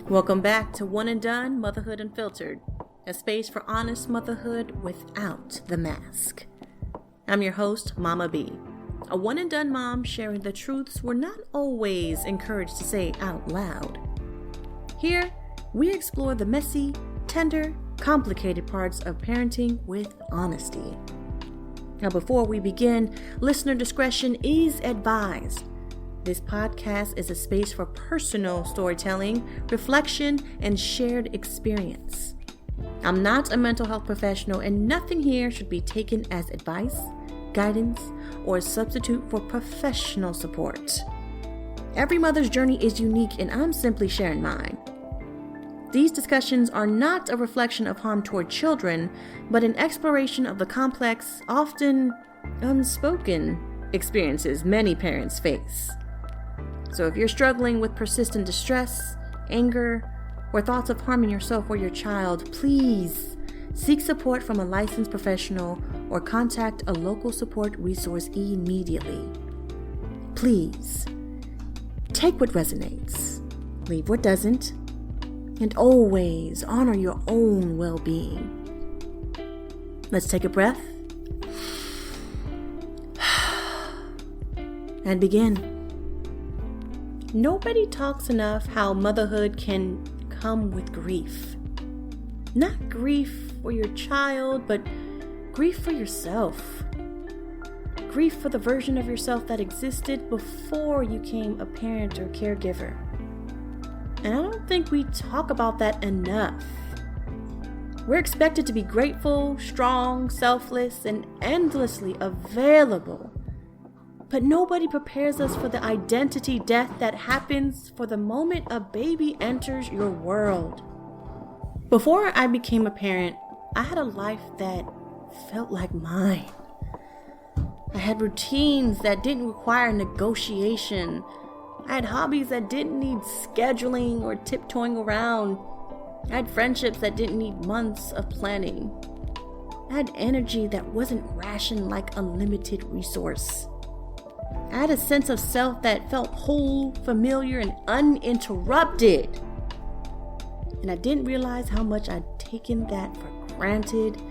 Welcome back to One and Done, Motherhood Unfiltered, a space for honest motherhood without the mask. I'm your host, Mama B, a one and done mom sharing the truths we're not always encouraged to say out loud. Here, we explore the messy, tender, complicated parts of parenting with honesty. Now, before we begin, listener discretion is advised. This podcast is a space for personal storytelling, reflection, and shared experience. I'm not a mental health professional, and nothing here should be taken as advice, guidance, or a substitute for professional support. Every mother's journey is unique, and I'm simply sharing mine. These discussions are not a reflection of harm toward children, but an exploration of the complex, often unspoken experiences many parents face. So if you're struggling with persistent distress, anger, or thoughts of harming yourself or your child, please seek support from a licensed professional or contact a local support resource immediately. Please take what resonates, leave what doesn't, and always honor your own well-being. Let's take a breath and begin. Nobody talks enough how motherhood can come with grief. Not grief for your child, but grief for yourself. Grief for the version of yourself that existed before you became a parent or caregiver. And I don't think we talk about that enough. We're expected to be grateful, strong, selfless, and endlessly available. But nobody prepares us for the identity death that happens for the moment a baby enters your world. Before I became a parent, I had a life that felt like mine. I had routines that didn't require negotiation. I had hobbies that didn't need scheduling or tiptoeing around. I had friendships that didn't need months of planning. I had energy that wasn't rationed like a limited resource. I had a sense of self that felt whole, familiar, and uninterrupted. And I didn't realize how much I'd taken that for granted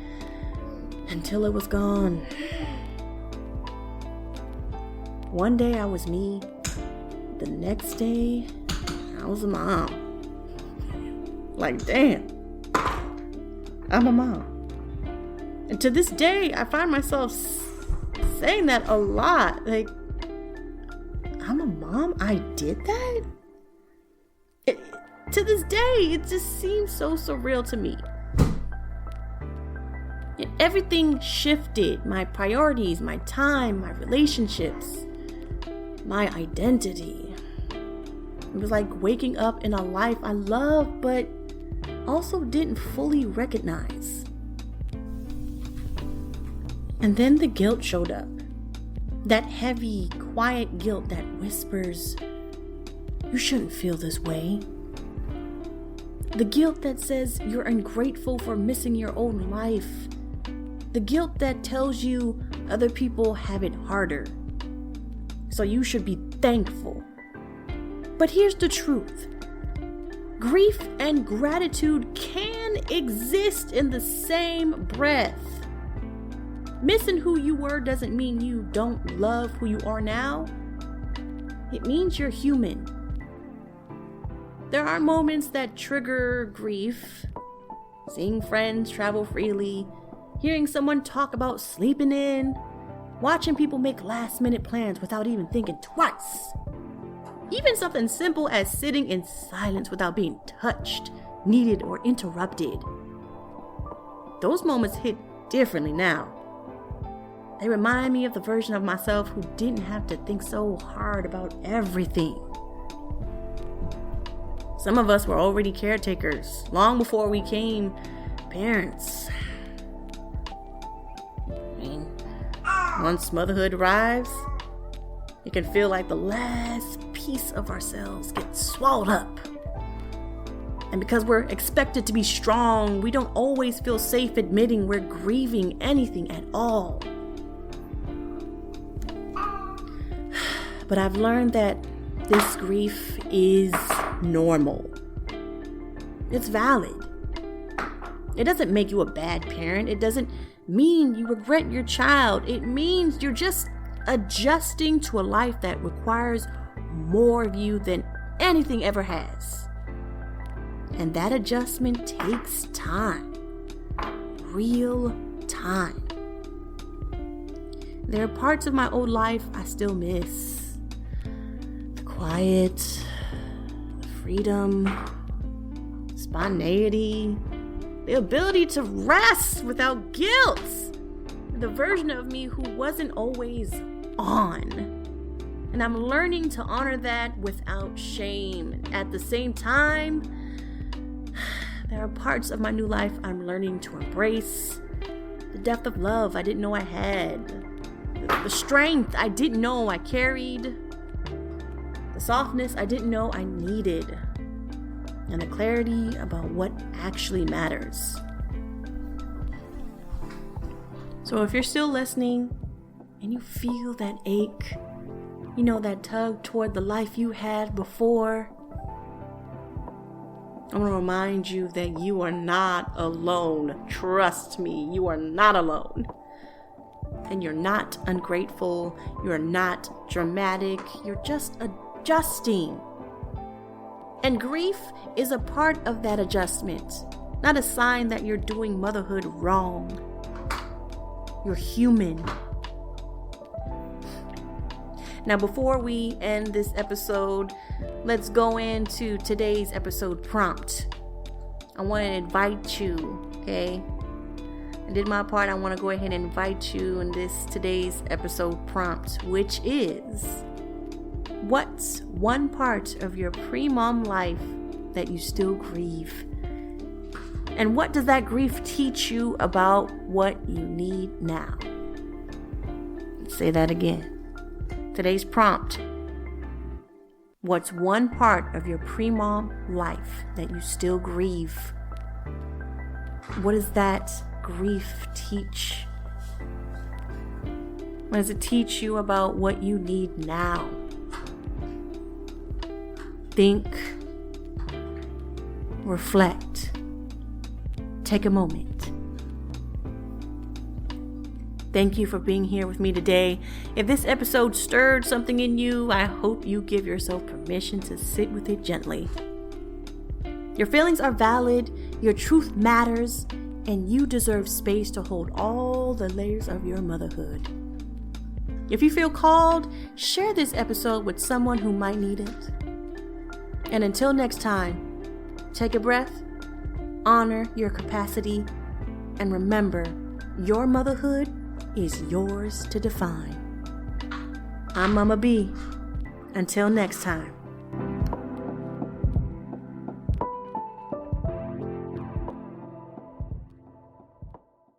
until it was gone. One day I was me. The next day, I was a mom. Like, damn, I'm a mom. And to this day, I find myself saying that a lot. Like, I'm a mom? I did that? To this day, it just seems so surreal to me. And everything shifted. My priorities, my time, my relationships, my identity. It was like waking up in a life I love, but also didn't fully recognize. And then the guilt showed up. That heavy, quiet guilt that whispers, you shouldn't feel this way. The guilt that says you're ungrateful for missing your own life. The guilt that tells you other people have it harder, so you should be thankful. But here's the truth. Grief and gratitude can exist in the same breath. Missing who you were doesn't mean you don't love who you are now. It means you're human. There are moments that trigger grief. Seeing friends travel freely, hearing someone talk about sleeping in, watching people make last-minute plans without even thinking twice. Even something simple as sitting in silence without being touched, needed, or interrupted. Those moments hit differently now. They remind me of the version of myself who didn't have to think so hard about everything. Some of us were already caretakers long before we became parents. I mean, once motherhood arrives, it can feel like the last piece of ourselves gets swallowed up. And because we're expected to be strong, we don't always feel safe admitting we're grieving anything at all. But I've learned that this grief is normal. It's valid. It doesn't make you a bad parent. It doesn't mean you regret your child. It means you're just adjusting to a life that requires more of you than anything ever has. And that adjustment takes time. Real time. There are parts of my old life I still miss. The quiet, the freedom, spontaneity, the ability to rest without guilt. The version of me who wasn't always on. And I'm learning to honor that without shame. At the same time, there are parts of my new life I'm learning to embrace. The depth of love I didn't know I had. The strength I didn't know I carried. The softness I didn't know I needed. And the clarity about what actually matters. So if you're still listening and you feel that ache, that tug toward the life you had before, I want to remind you that you are not alone. Trust me, you are not alone. And you're not ungrateful. You're not dramatic. You're just adjusting. And grief is a part of that adjustment, not a sign that you're doing motherhood wrong. You're human. Now, before we end this episode, let's go into today's episode prompt. I want to invite you, okay? I did my part. I want to go ahead and invite you in today's episode prompt, which is, what's one part of your pre-mom life that you still grieve? And what does that grief teach you about what you need now? Let's say that again. Today's prompt. What's one part of your pre-mom life that you still grieve? What does that grief teach? What does it teach you about what you need now? Think, reflect, take a moment. Thank you for being here with me today. If this episode stirred something in you, I hope you give yourself permission to sit with it gently. Your feelings are valid, your truth matters, and you deserve space to hold all the layers of your motherhood. If you feel called, share this episode with someone who might need it. And until next time, take a breath, honor your capacity, and remember, your motherhood is yours to define. I'm Mama B. Until next time.